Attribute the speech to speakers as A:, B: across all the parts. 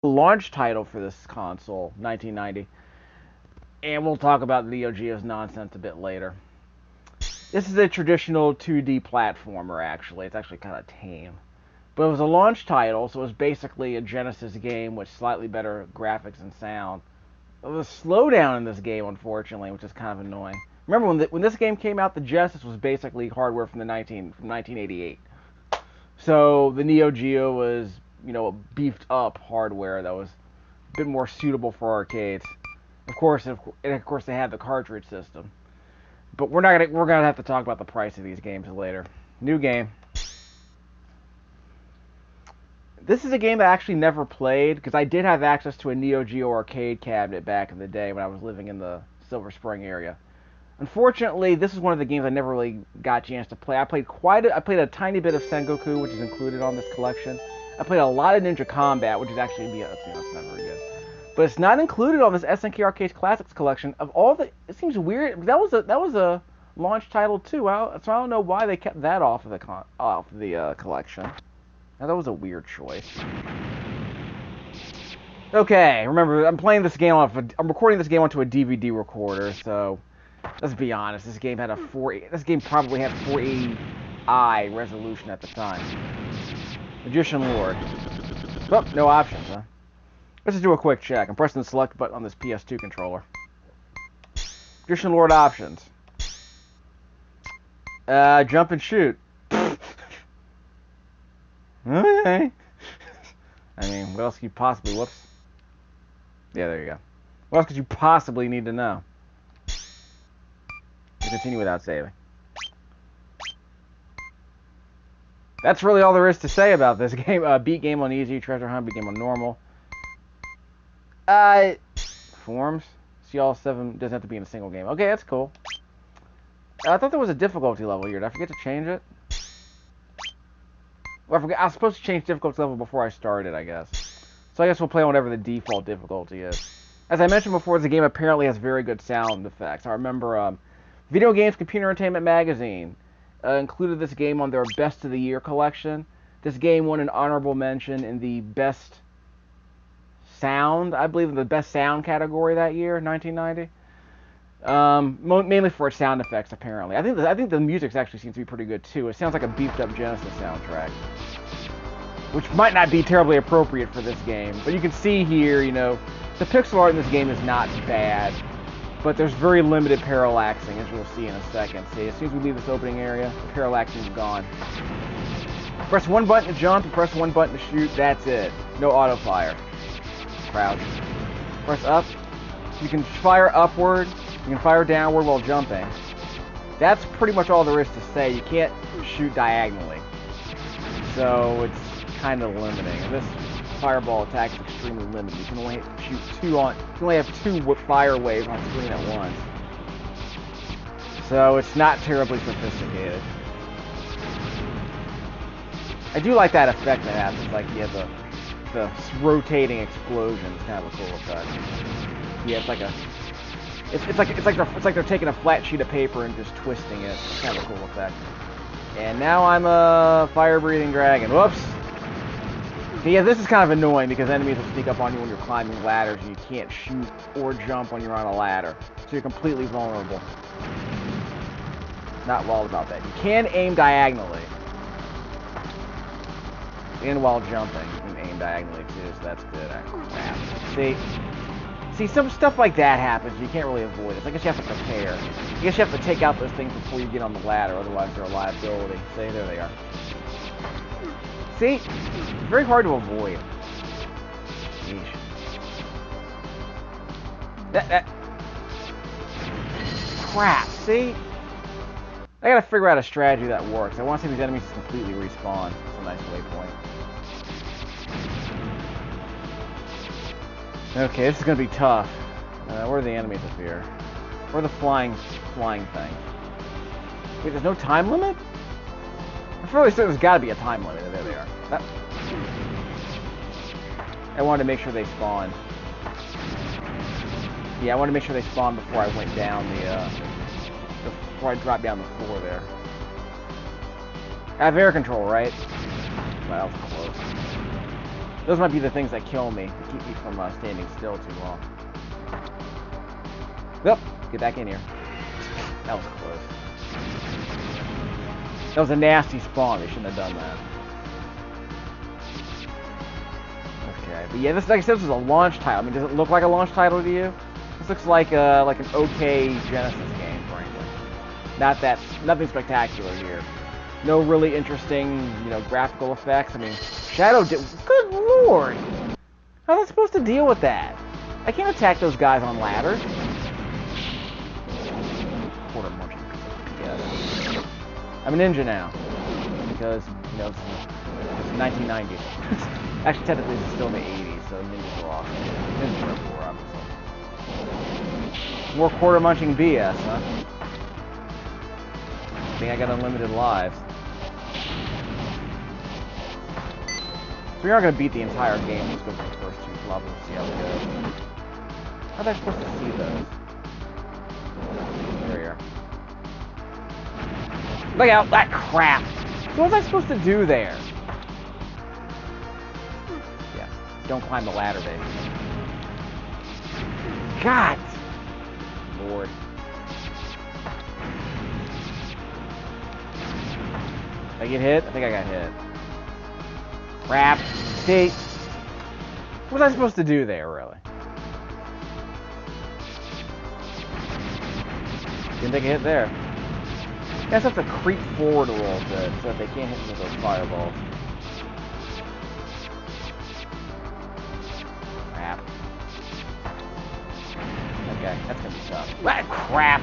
A: launch title for this console, 1990. And we'll talk about NeoGeo's nonsense a bit later. This is a traditional 2D platformer, actually. It's actually kind of tame. But it was a launch title, so it was basically a Genesis game with slightly better graphics and sound. There was a slowdown in this game, unfortunately, which is kind of annoying. Remember, when this game came out, the Genesis was basically hardware from 1988. So the NeoGeo was, beefed up hardware that was a bit more suitable for arcades. Of course, they had the cartridge system. But we're gonna have to talk about the price of these games later. New game. This is a game that I actually never played because I did have access to a NeoGeo arcade cabinet back in the day when I was living in the Silver Spring area. Unfortunately, this is one of the games I never really got a chance to play. I played a tiny bit of Sengoku, which is included on this collection. I played a lot of Ninja Combat, which is actually that's not very good. But it's not included on this SNK Arcade Classics collection. Of all the, it seems weird. That was a launch title too. So I don't know why they kept that off of the collection. Now that was a weird choice. Okay, remember I'm playing this game I'm recording this game onto a DVD recorder. So let's be honest. This game probably had 480i resolution at the time. Magician Lord. Oh, no options, huh? Let's just do a quick check. I'm pressing the select button on this PS2 controller. Magician Lord options. Jump and shoot. Okay. I mean, what else could you possibly... Whoops. Yeah, there you go. What else could you possibly need to know? Continue without saving. That's really all there is to say about this game. Beat game on easy, treasure hunt, beat game on normal. Forms. See all 7, doesn't have to be in a single game. Okay, that's cool. I thought there was a difficulty level here. Did I forget to change it? Well, I was supposed to change difficulty level before I started, I guess. So I guess we'll play on whatever the default difficulty is. As I mentioned before, the game apparently has very good sound effects. I remember Video Games Computer Entertainment Magazine included this game on their Best of the Year collection. This game won an honorable mention in the Best Sound, I believe, in the Best Sound category that year, 1990. Mainly for its sound effects, apparently. I think the music actually seems to be pretty good too. It sounds like a beefed-up Genesis soundtrack, which might not be terribly appropriate for this game. But you can see here, the pixel art in this game is not bad, but there's very limited parallaxing, as you'll see in a second. See, as soon as we leave this opening area, the parallaxing is gone. Press one button to jump, and press one button to shoot. That's it. No auto fire. Crouch. Press up. You can fire upward. You can fire downward while jumping. That's pretty much all there is to say. You can't shoot diagonally, so it's kind of limiting. And this fireball attack is extremely limited. You can only shoot two on. You can only have 2 fire waves on screen at once. So it's not terribly sophisticated. I do like that effect that happens. Like you have the rotating explosion. It's kind of a cool effect. Yeah, it's like a. It's like they're taking a flat sheet of paper and just twisting it. It's kind of a cool effect. And now I'm a fire-breathing dragon. Whoops. Yeah, this is kind of annoying because enemies will sneak up on you when you're climbing ladders and you can't shoot or jump when you're on a ladder. So you're completely vulnerable. Not wild about that. You can aim diagonally. And while jumping, you can aim diagonally too, so that's good. Crap. See, some stuff like that happens. You can't really avoid it. So I guess you have to prepare. I guess you have to take out those things before you get on the ladder, otherwise they're a liability. See, there they are. See? It's very hard to avoid. Yeesh. That... Crap, see? I gotta figure out a strategy that works. I want to see these enemies just completely respawn. That's a nice waypoint. Okay, this is gonna be tough. Where are the enemies up here? Where are the flying things? Wait, there's no time limit? I'm fairly certain there's gotta be a time limit. There they are. I wanted to make sure they spawned. Yeah, I wanted to make sure they spawned before I went down before I dropped down the floor there. I have air control, right? Well, that was close. Those might be the things that kill me, to keep me from standing still too long. Yep, get back in here. That was close. That was a nasty spawn. They shouldn't have done that. Okay, but yeah, this, like I said, this is a launch title. I mean, does it look like a launch title to you? This looks like an okay Genesis game, frankly. Nothing spectacular here. No really interesting, graphical effects. I mean, good lord! How am I supposed to deal with that? I can't attack those guys on ladders. Quarter munching. Yes. I'm a ninja now. Because, it's 1990s. Actually, technically, it's still in the 80s, so ninjas are awesome. Ninjas are cool, obviously. More quarter munching BS, huh? I think I got unlimited lives. So we are going to beat the entire game. Let's go for the first 2 levels, see how it goes. How am I supposed to see those? There we are. Look out! That crap! So what was I supposed to do there? Yeah. Don't climb the ladder, baby. God! Lord. Did I get hit? I think I got hit. Crap. See? What was I supposed to do there, really? Didn't take a hit there. I guess I have to creep forward a little bit so that they can't hit me with those fireballs. Crap. Okay, that's gonna be tough. Ah, crap!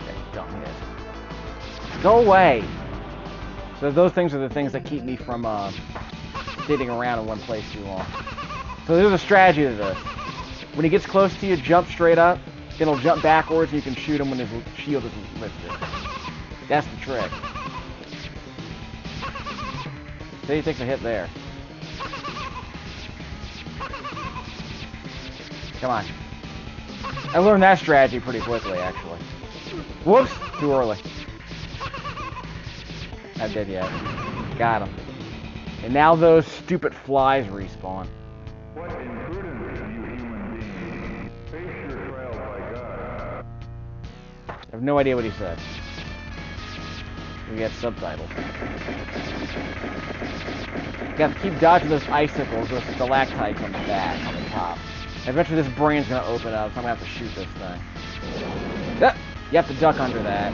A: Okay, don't hit. Go away! So those things are the things that keep me from sitting around in one place too long. So there's a strategy to this. When he gets close to you, jump straight up. Then he'll jump backwards and you can shoot him when his shield is lifted. That's the trick. So he takes a hit there. Come on. I learned that strategy pretty quickly, actually. Whoops! Too early. Not dead yet. Got him. And now those stupid flies respawn.
B: What impudence, you human being. Face your trial by God.
A: I have no idea what he said. We got subtitles. Got to keep dodging those icicles, those stalactites on the back, on the top. Eventually this brain's gonna open up, so I'm gonna have to shoot this thing. Yep. You have to duck under that.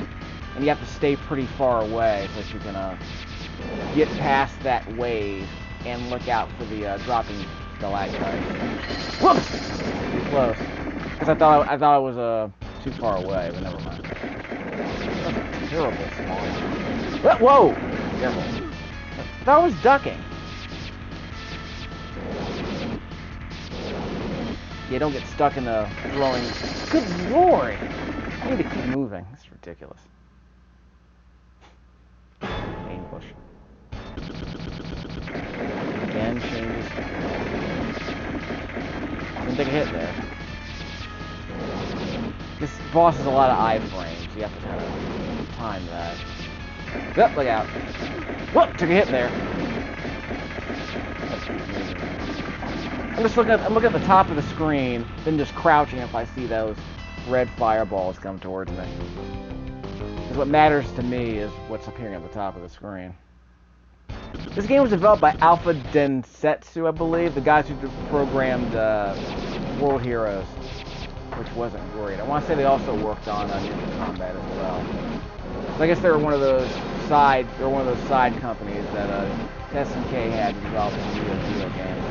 A: And you have to stay pretty far away so that you can get past that wave and look out for the dropping stalactites. Whoops! Too close. Because I thought I was too far away, but never mind. That's a terrible spawn. Whoa! Careful. I thought I was ducking. Yeah, don't get stuck in the throwing. Good lord! I need to keep moving. This is ridiculous. English. Again, changes. Didn't take a hit there. This boss has a lot of iframes. You have to kind of time that. Yep, look out. Whoop! Took a hit there. I'm looking at the top of the screen, then just crouching if I see those red fireballs come towards me. Because what matters to me is what's appearing at the top of the screen. This game was developed by Alpha Denshi, I believe, the guys who programmed World Heroes, which wasn't great. I want to say they also worked on Ninja Combat as well. So I guess they were one of those side companies that SNK had to develop NeoGeo games.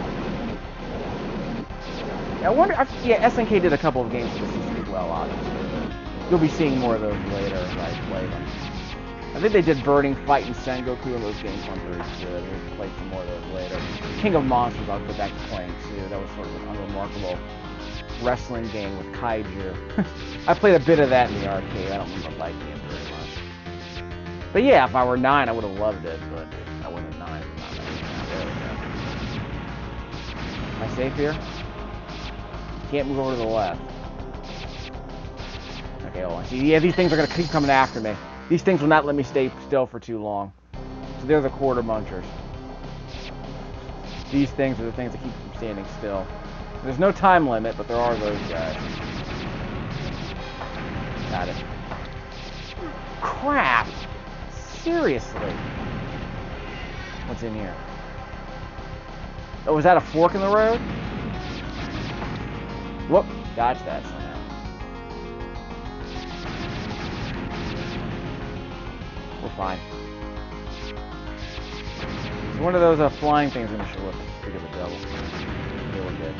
A: I wonder, SNK did a couple of games for the system as well, obviously. You'll be seeing more of those later as I play them. I think they did Burning Fight and Sengoku, and those games weren't very good. We'll play some more of those later. King of Monsters I'll go back to playing too. That was sort of an unremarkable wrestling game with kaiju. I played a bit of that in the arcade. I don't remember liking it very much. But yeah, if I were 9, I would have loved it, but I wasn't 9. Am I safe here? Can't move over to the left. Okay, hold on. See, yeah, these things are going to keep coming after me. These things will not let me stay still for too long. So they're the quarter munchers. These things are the things that keep you from standing still. There's no time limit, but there are those guys. Got it. Crap! Seriously? What's in here? Oh, was that a fork in the road? Whoop! Dodge that somehow. We're fine. It's one of those flying things I'm gonna show up. Speak of the devil. Really good.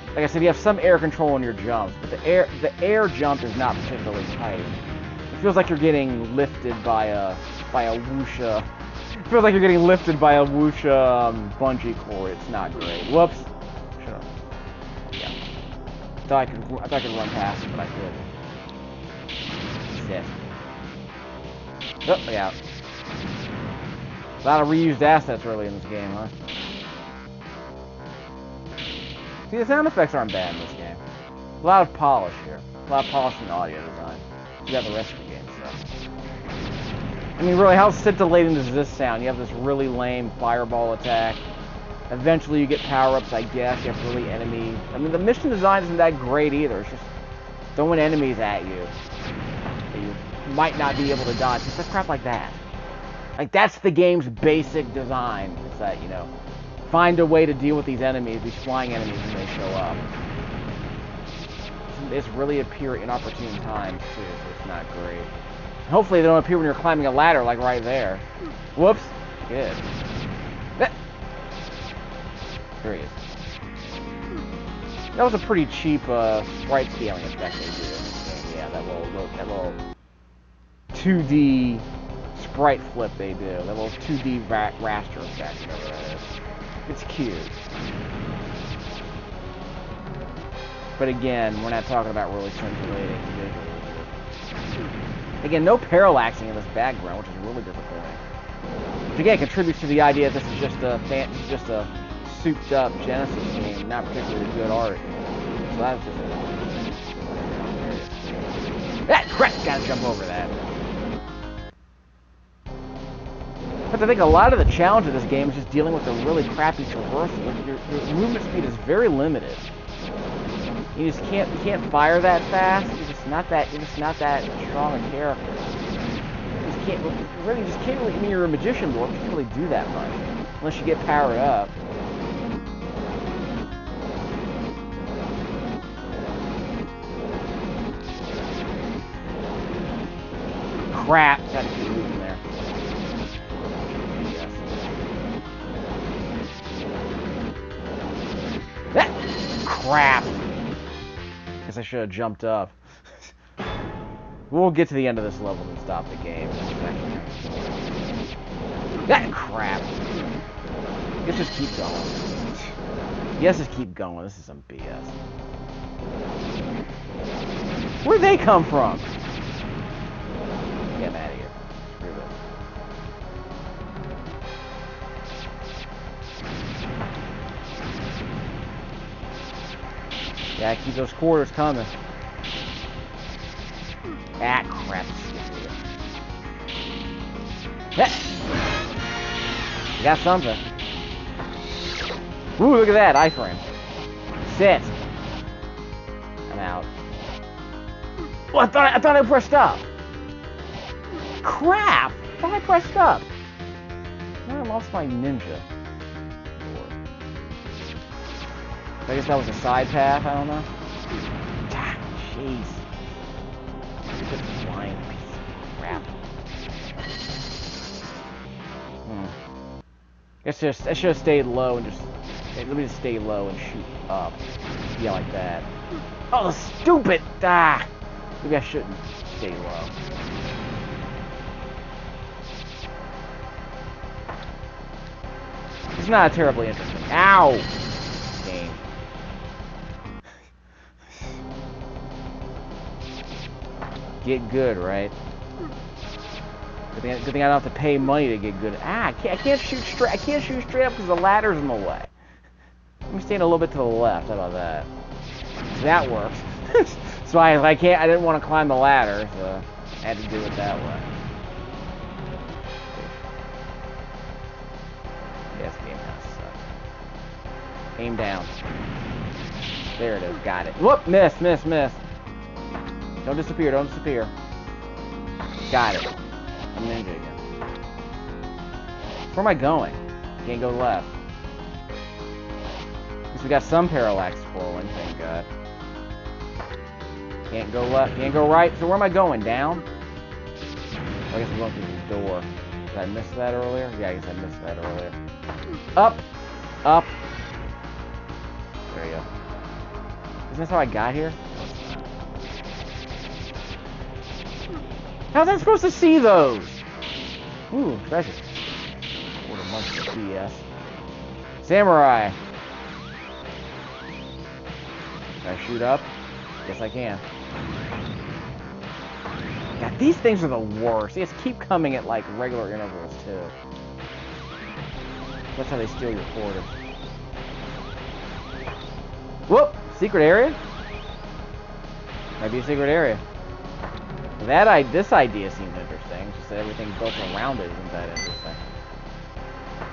A: Like I said, you have some air control in your jumps, but the air jump is not particularly tight. It feels like you're getting lifted by a whoosha. It feels like you're getting lifted by a whoosha bungee cord. It's not great. Whoops. Shut up. Yeah. I thought I could run past it, but I couldn't. Sit. Oh, look out. A lot of reused assets early in this game, huh? See, the sound effects aren't bad in this game. A lot of polish here. A lot of polish in the audio design. You got the rest of the game stuff. I mean, really, how scintillating does this sound? You have this really lame fireball attack. Eventually you get power-ups, I guess. You have really enemies. I mean, the mission design isn't that great either. It's just throwing enemies at you that you might not be able to dodge. It's just crap like that. Like, that's the game's basic design. It's that, you know, find a way to deal with these enemies, these flying enemies when they show up. It's really appear at inopportune times, too, so it's not great. Hopefully they don't appear when you're climbing a ladder, like right there. Whoops. Good. There he is. That was a pretty cheap sprite scaling effect they do. Yeah, that little 2D sprite flip they do. That little 2D raster effect, whatever that is. It's cute. But again, we're not talking about really scintillating visuals. Again, no parallaxing in this background, which is really disappointing. Which again contributes to the idea that this is just a souped up Genesis game, not particularly good art. So that's just that crap! Gotta jump over that. But I think a lot of the challenge of this game is just dealing with a really crappy traversal. Your movement speed is very limited. You just can't fire that fast. You're just not that strong a character. You just can't really. I mean, you're a magician, but you can't really do that much unless you get powered up. Crap! Got to keep moving there. Crap! Guess I should have jumped up. We'll get to the end of this level and stop the game. That crap! Let's just keep going. Yes, just keep going. This is some BS. Where'd they come from? Get out of here. Screw this. Yeah, keep those quarters coming. Ah, crap. You got something. Ooh, look at that, iframe. Sit. I'm out. Oh, I thought I pressed up. Crap! I thought I pressed up. I lost my ninja. I guess that was a side path, I don't know. Ah, jeez. Stupid flying piece of crap. I should have stayed low and just... Let me just stay low and shoot up. Yeah, like that. Oh, stupid! Ah! Maybe I shouldn't stay low. It's not terribly interesting. Ow! Game. Get good, right? Good thing I don't have to pay money to get good. Ah, I can't shoot straight. I can't shoot straight up because the ladder's in the way. Let me stand a little bit to the left. How about that? That works. So I didn't want to climb the ladder, so I had to do it that way. Yeah, this game kind of sucks. Aim down. There it is. Got it. Whoop! Miss, miss, miss. Don't disappear, don't disappear. Got it. I'm ninja again. Where am I going? Can't go left. At least we got some parallax scrolling, thank God. Can't go left, can't go right. So where am I going? Down? I guess I'm going through the door. Did I miss that earlier? Yeah, I guess I missed that earlier. Up! Up! There you go. Isn't this how I got here? How was I supposed to see those? Ooh, treasure. What a bunch of BS. Samurai! Can I shoot up? Yes, I can. God, these things are the worst. They just keep coming at, like, regular intervals, too. That's how they steal your quarters. Whoop! Secret area? Might be a secret area. This idea seems interesting. Just that everything built around it isn't that interesting.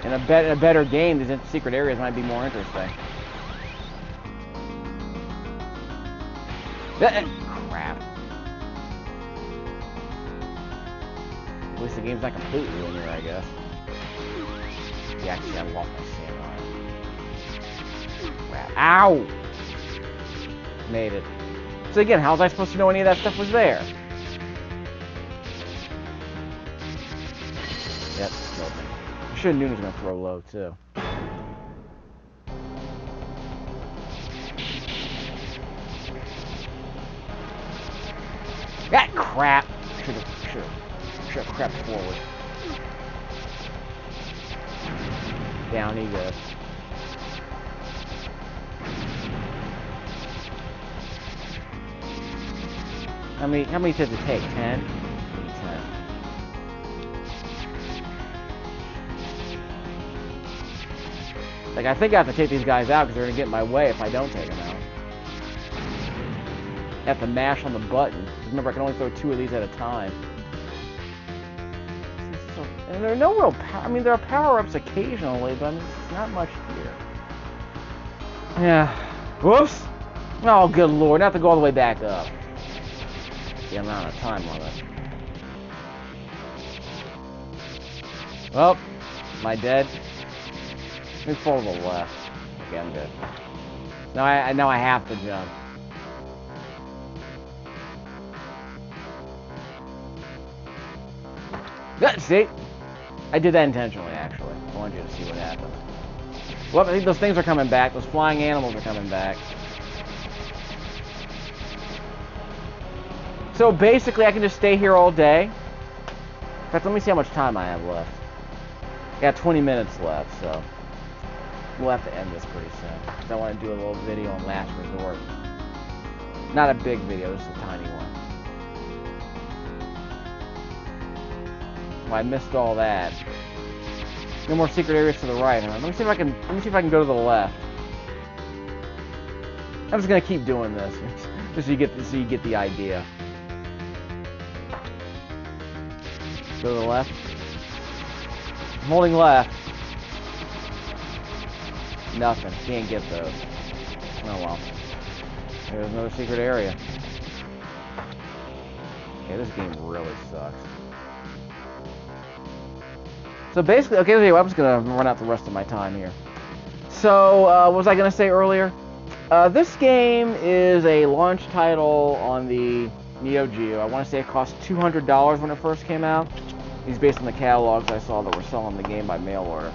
A: In a better game, these secret areas might be more interesting. Crap. At least the game's not completely linear, I guess. Yeah, actually, I lost my samurai. Crap. Ow! Made it. So again, how was I supposed to know any of that stuff was there? Yep, killed me. I should have known he was going to throw low, too. Ah, crap! Should have crept forward. Down he goes. How many does it take? 10? 10. Like, I think I have to take these guys out because they're going to get in my way if I don't take them out. I have to mash on the button. Remember, I can only throw 2 of these at a time. And there are no real power. I mean, there are power-ups occasionally, but I mean, it's not much here. Yeah. Whoops! Oh, good lord. I have to go all the way back up. Yeah, I'm out of time on it. Well, am I dead? Let me fall to the left. Okay, I'm good. Now I have to jump. See? I did that intentionally, actually. I wanted you to see what happens. Well, I think those things are coming back. Those flying animals are coming back. So basically, I can just stay here all day. In fact, let me see how much time I have left. I got 20 minutes left, so we'll have to end this pretty soon. Because I want to do a little video on Last Resort. Not a big video, just a tiny one. Well, I missed all that. No more secret areas to the right. Let me see if I can go to the left. I'm just gonna keep doing this, just so you get the idea. Go to the left. I'm holding left. Nothing. Can't get those. Oh well. There's another secret area. Okay, this game really sucks. So basically, okay, anyway, I'm just gonna run out the rest of my time here. So, what was I gonna say earlier? This game is a launch title on the NeoGeo. I want to say it cost $200 when it first came out. These based on the catalogs I saw that were selling the game by mail order.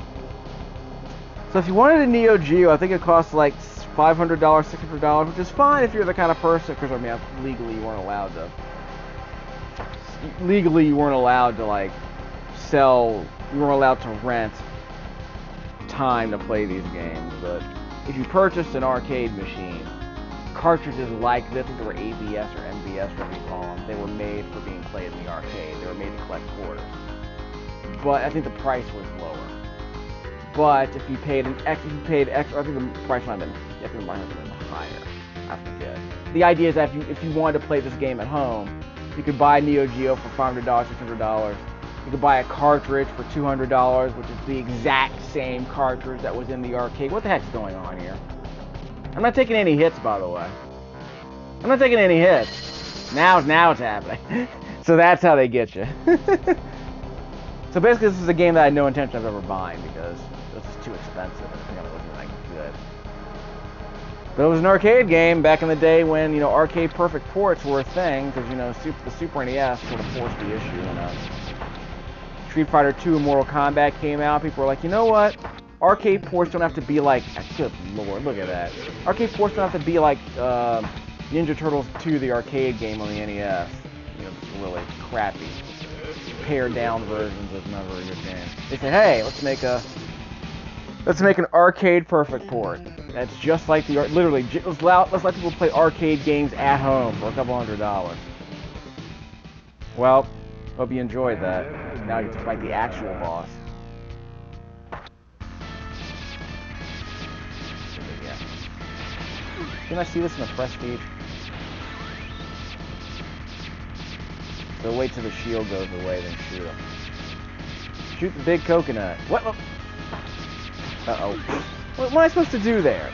A: So if you wanted a NeoGeo, I think it costs like $500, $600, which is fine if you're the kind of person, because I mean, legally you weren't allowed to like sell. You weren't allowed to rent time to play these games, but if you purchased an arcade machine, cartridges like this, I think they were ABS or MBS, whatever you call them, they were made for being played in the arcade. They were made to collect quarters. But I think the price was lower. But if you paid extra, I think the price might have been higher. I forget. The idea is that if you wanted to play this game at home, you could buy NeoGeo for $500, $600, You could buy a cartridge for $200, which is the exact same cartridge that was in the arcade. What the heck's going on here? I'm not taking any hits, by the way. I'm not taking any hits. Now it's happening. So that's how they get you. So basically, this is a game that I had no intention of ever buying because it was just too expensive and apparently wasn't that good. But it was an arcade game back in the day when, you know, arcade perfect ports were a thing because, you know, the Super NES sort of forced the issue. And Street Fighter 2 and Mortal Kombat came out. People were like, you know what? Arcade ports don't have to be like, good lord, look at that. Arcade ports don't have to be like Ninja Turtles 2, the arcade game on the NES. You know, just really crappy, pared down versions of never a good game. They said, hey, let's make an arcade perfect port. That's just like the literally. Let's let people play arcade games at home for a couple $100. Well, hope you enjoyed that. Now you get to fight the actual boss. Didn't I see this in the press feed? So wait till the shield goes away, then shoot him. Shoot the big coconut. What? Uh-oh. What am I supposed to do there?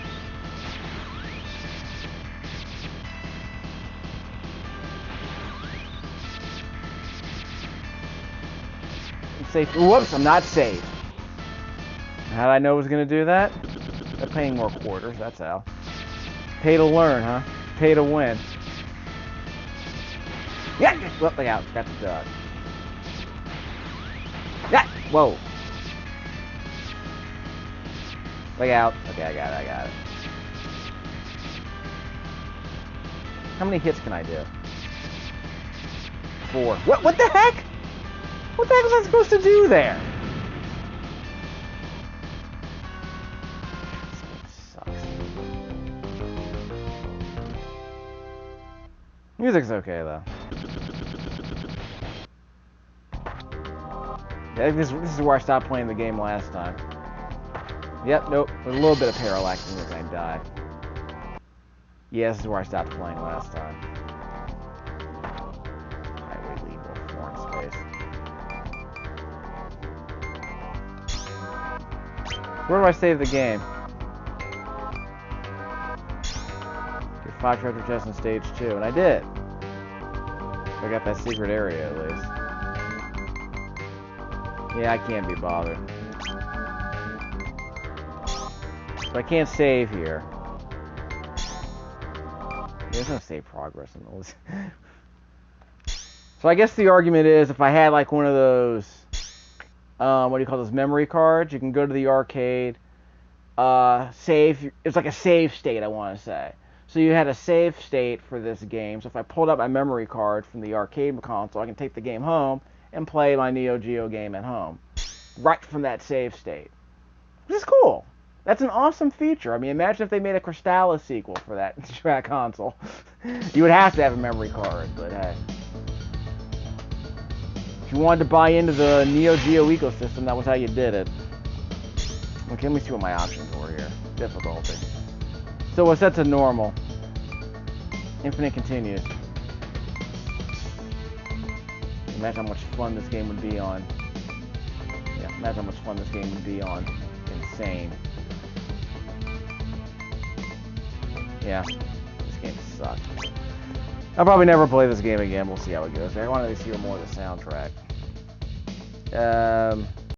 A: I'm safe. Whoops, I'm not safe. How did I know I was going to do that? They're paying more quarters, that's how. Pay to learn, huh? Pay to win. Yeah! Well, look out. Got the dog. Yeah! Whoa. Look out. Okay, I got it. How many hits can I do? 4. What the heck? What the heck was I supposed to do there? Music's okay, though. Yeah, this is where I stopped playing the game last time. Yep, nope. With a little bit of parallax and I died. Yeah, this is where I stopped playing last time. Highway legal, foreign space. Where do I save the game? Get 5 treasure chests in stage 2, and I did. I got that secret area at least. Yeah, I can't be bothered. So I can't save here. There's no save progress in those. So I guess the argument is if I had like one of those, what do you call those, memory cards, you can go to the arcade, save, it's like a save state, I want to say. So you had a save state for this game, so if I pulled up my memory card from the arcade console, I can take the game home and play my NeoGeo game at home, right from that save state. Which is cool. That's an awesome feature. I mean, imagine if they made a Crystallis sequel for that console. You would have to have a memory card, but hey. If you wanted to buy into the NeoGeo ecosystem, that was how you did it. Okay, let me see what my options were here. Difficulty. So we're set to normal. Infinite continues. Imagine how much fun this game would be on. Yeah, imagine how much fun this game would be on. Insane. Yeah, this game sucks. I'll probably never play this game again. We'll see how it goes. I want to hear more of the soundtrack.